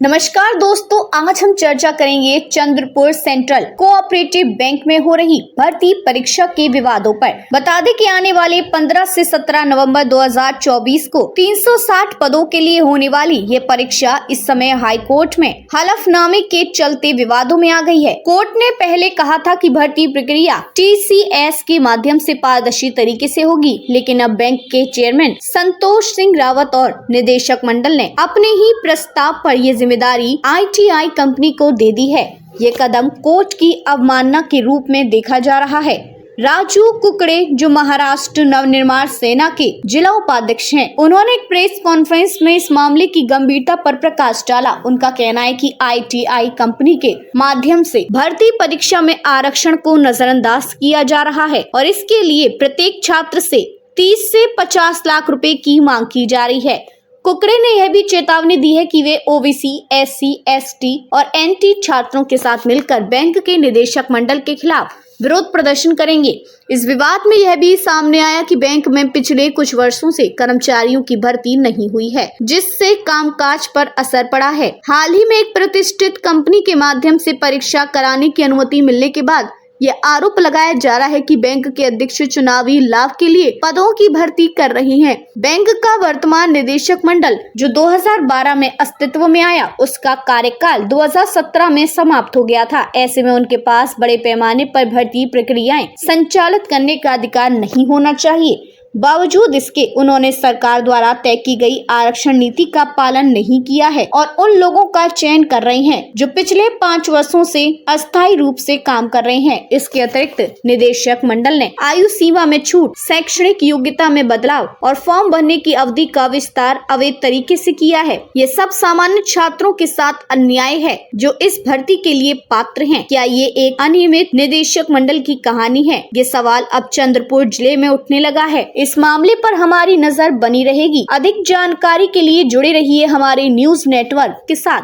नमस्कार दोस्तों, आज हम चर्चा करेंगे चंद्रपुर सेंट्रल कोऑपरेटिव बैंक में हो रही भर्ती परीक्षा के विवादों पर। बता दें कि आने वाले 15 से 17 नवंबर 2024 को 360 पदों के लिए होने वाली ये परीक्षा इस समय हाई कोर्ट में हलफनामे के चलते विवादों में आ गई है। कोर्ट ने पहले कहा था कि भर्ती प्रक्रिया TCS के माध्यम से पारदर्शी तरीके से होगी, लेकिन अब बैंक के चेयरमैन संतोष सिंह रावत और निदेशक मंडल ने अपने ही प्रस्ताव पर ये जिम्मेदारी ITI कंपनी को दे दी है। ये कदम कोर्ट की अवमानना के रूप में देखा जा रहा है। राजू कुकड़े, जो महाराष्ट्र नवनिर्माण सेना के जिला उपाध्यक्ष हैं, उन्होंने एक प्रेस कॉन्फ्रेंस में इस मामले की गंभीरता पर प्रकाश डाला। उनका कहना है कि ITI कंपनी के माध्यम से भर्ती परीक्षा में आरक्षण को नजरअंदाज किया जा रहा है और इसके लिए प्रत्येक छात्र से 30 से 50 लाख रुपए की मांग की जा रही है। कुकड़े ने यह भी चेतावनी दी है कि वे OBC, SC, ST और NT छात्रों के साथ मिलकर बैंक के निदेशक मंडल के खिलाफ विरोध प्रदर्शन करेंगे। इस विवाद में यह भी सामने आया कि बैंक में पिछले कुछ वर्षों से कर्मचारियों की भर्ती नहीं हुई है, जिससे कामकाज पर असर पड़ा है। हाल ही में एक प्रतिष्ठित कंपनी के माध्यम से परीक्षा कराने की अनुमति मिलने के बाद ये आरोप लगाया जा रहा है कि बैंक के अध्यक्ष चुनावी लाभ के लिए पदों की भर्ती कर रही हैं। बैंक का वर्तमान निदेशक मंडल, जो 2012 में अस्तित्व में आया, उसका कार्यकाल 2017 में समाप्त हो गया था। ऐसे में उनके पास बड़े पैमाने पर भर्ती प्रक्रियाएं संचालित करने का अधिकार नहीं होना चाहिए। बावजूद इसके उन्होंने सरकार द्वारा तय की गई आरक्षण नीति का पालन नहीं किया है और उन लोगों का चयन कर रहे हैं जो पिछले 5 वर्षों से अस्थायी रूप से काम कर रहे हैं। इसके अतिरिक्त निदेशक मंडल ने आयु सीमा में छूट, शैक्षणिक योग्यता में बदलाव और फॉर्म भरने की अवधि का विस्तार अवैध तरीके से किया है। ये सब सामान्य छात्रों के साथ अन्याय है जो इस भर्ती के लिए पात्र हैं। क्या ये एक अनियमित निदेशक मंडल की कहानी है? ये सवाल अब चंद्रपुर जिले में उठने लगा है। इस मामले पर हमारी नजर बनी रहेगी। अधिक जानकारी के लिए जुड़े रहिए हमारे न्यूज नेटवर्क के साथ।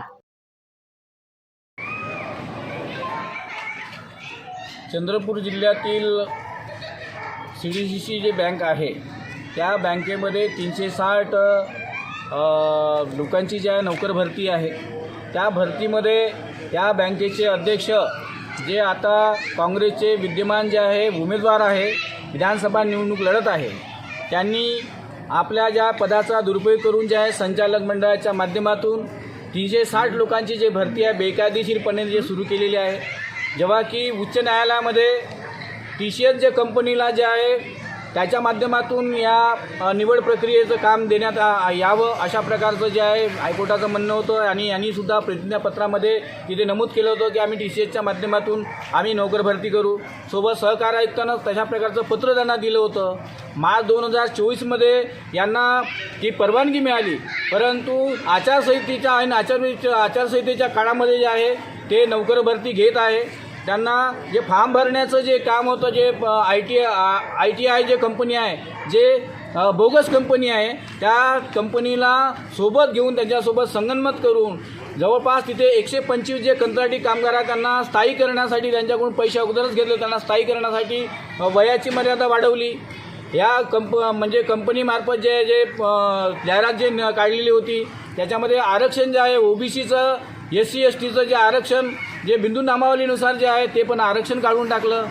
चंद्रपूर जिल्ह्यातील CDCC जे बँक आहे त्या बँकेमध्ये 360 लोकांची जी आहे नोकर भरती आहे। त्या भरतीमध्ये त्या बँकेचे अध्यक्ष जे आता काँग्रेसचे विद्यमान जे आहे उमेदवार आहे, विधानसभा निवडणूक लढत आहे, त्यांनी आपल्या ज्या पदाचा दुरुपयोग करून जे आहे संचालक मंडळाच्या माध्यमातून 360 लोकांची जे भरती आहे बेकायदेशीरपणे जे सुरू केलेली आहे। जेव्हा की उच्च न्यायालयामध्ये TCS जे कंपनीला जे आहे त्याच्या माध्यमातून या निवड प्रक्रियेचं काम देण्यात यावं अशा प्रकारचं जे आहे हायकोर्टाचं म्हणणं होतं आणि यांनी सुद्धा प्रतिज्ञापत्रामध्ये तिथे नमूद केलं होतं की आम्ही TCSच्या माध्यमातून आम्ही नोकर भरती करू। सोबत सहकार आयुक्तांना तशा प्रकारचं पत्र त्यांना दिलं होतं। मार्च 2024मध्ये यांना ती परवानगी मिळाली, परंतु आचारसंहितेच्या काळामध्ये जे आहे ते नोकर भरती घेत आहे। त्यांना जे फॉर्म भरण्याचं जे काम होतं, जे ITI जे कंपनी आहे, जे बोगस कंपनी आहे, त्या कंपनीला सोबत घेऊन त्यांच्यासोबत संगनमत करून जवळपास तिथे 125 जे कंत्राटी कामगार आहेत त्यांना स्थायी करण्यासाठी त्यांच्याकडून पैसे अगोदरच घेतले। त्यांना स्थायी करण्यासाठी वयाची मर्यादा वाढवली। या म्हणजे कंपनीमार्फत जे जाहिरात जे काढलेली होती त्याच्यामध्ये आरक्षण जे आहे OBCचं, SC STचं जे आरक्षण जे बिंदू नामावलीनुसार जे आहे ते पण आरक्षण काढून टाकलं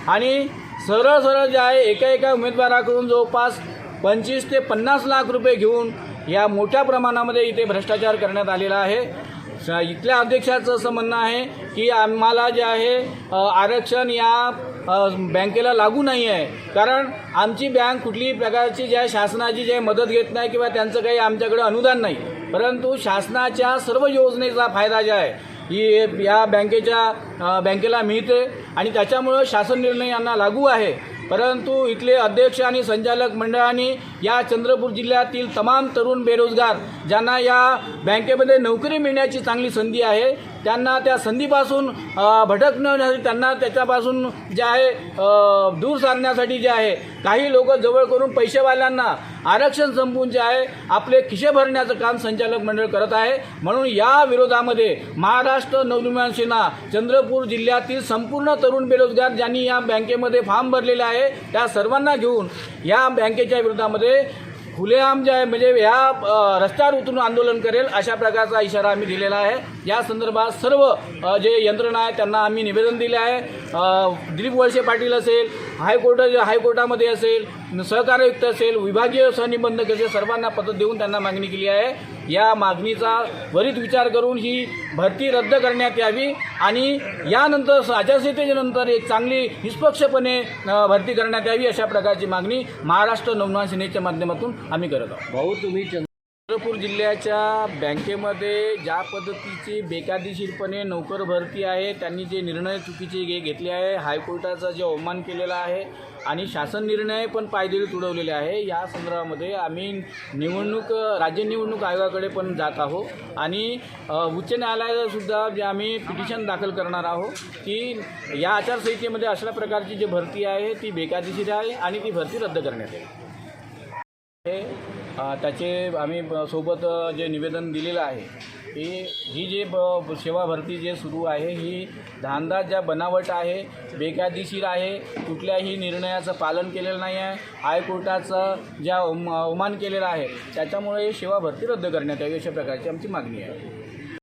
आणि सरळ जे आहे एका उमेदवाराकडून जवळपास 25 ते 50 लाख रुपये घेऊन या मोठ्या प्रमाणामध्ये इथे भ्रष्टाचार करण्यात आलेला आहे। इथल्या अध्यक्षाचं असं म्हणणं आहे की आम्हाला जे आहे आरक्षण या बँकेला लागू नाही आहे, कारण आमची बँक कुठलीही प्रकारची जी आहे शासनाची जी मदत घेत नाही किंवा त्यांचं काही आमच्याकडे अनुदान नाही, परंतु शासनाच्या सर्व योजनेचा फायदा जे आहे ही या बँकेला मिळते आणि त्याच्यामुळं शासन निर्णय यांना लागू आहे। परंतु इथले अध्यक्ष आणि संचालक मंडळाने या चंद्रपूर जिल्ह्यातील तमाम तरुण बेरोजगार ज्यांना या बँकेमध्ये नोकरी मिळण्याची चांगली संधी आहे त्यांना त्या संधीपासून भटकण्यासाठी, त्यांना त्याच्यापासून जे आहे दूर सारण्यासाठी जे आहे काही लोक जवळ करून पैसेवाल्यांना आरक्षण संपवून जे आहे आपले खिसे भरण्याचं काम संचालक मंडळ करत आहे। म्हणून या विरोधामध्ये महाराष्ट्र नवनिर्माण सेना चंद्रपूर जिल्ह्यातील संपूर्ण तरुण बेरोजगार ज्यांनी या बँकेमध्ये फॉर्म भरलेले आहे त्या सर्वांना घेऊन या बँकेच्या विरोधामध्ये खुलेआम जे आहे म्हणजे ह्या रस्त्यावर उतरून आंदोलन करेल अशा प्रकारचा इशारा आम्ही दिलेला आहे. या संदर्भात सर्व जे यंत्रणा आहे त्यांना आम्ही निवेदन दिले आहे. दिलीप वळसे पाटील असेल, हायकोर्टामध्ये असेल, सहकार आयुक्त असेल, विभागीय सहनिबंधक असेल, सर्वांना पत्र देऊन त्यांना मागणी केली आहे. या मागणीचा त्वरित विचार करून ही भरती रद्द करण्यात यावी आणि यानंतर आचारसंहितेच्या नंतर एक चांगली निष्पक्षपणे भरती करण्यात यावी अशा प्रकारची मागणी महाराष्ट्र नवनिर्माण सेनेच्या माध्यमातून आम्ही करत आहोत. भाऊ तुम्ही चंद्रपूर जिल्ह्याच्या बँकेमध्ये ज्या पद्धतीची बेकायदेशीरपणे नोकर भरती आहे, त्यांनी जे निर्णय चुकीचे घेतले आहे, हायकोर्टाचा जे अवमान केलेला आहे आणि शासन निर्णय पण पायदळी तुडवलेले आहे, या संदर्भामध्ये आम्ही राज्य निवडणूक आयोगाकडे पण जात आहोत आणि उच्च न्यायालयात सुद्धा जे आम्ही पिटिशन दाखल करणार आहोत की या आचारसंहितेमध्ये अशा प्रकारची जी भरती आहे ती बेकायदेशीर आहे आणि ती भरती रद्द करण्यात येईल. त्याचे आम्ही सोबत जे निवेदन दिलेलं आहे ही जे सेवा भरती जे सुरू आहे ही धांदा ज्या बनावट आहे, बेकायदेशीर आहे, कुठल्याही निर्णयाचं पालन केलेलं नाही आहे, हायकोर्टाचं ज्या अवमान केलेला आहे त्याच्यामुळे सेवा भरती रद्द करण्यात यावी अशा प्रकारची आमची मागणी आहे.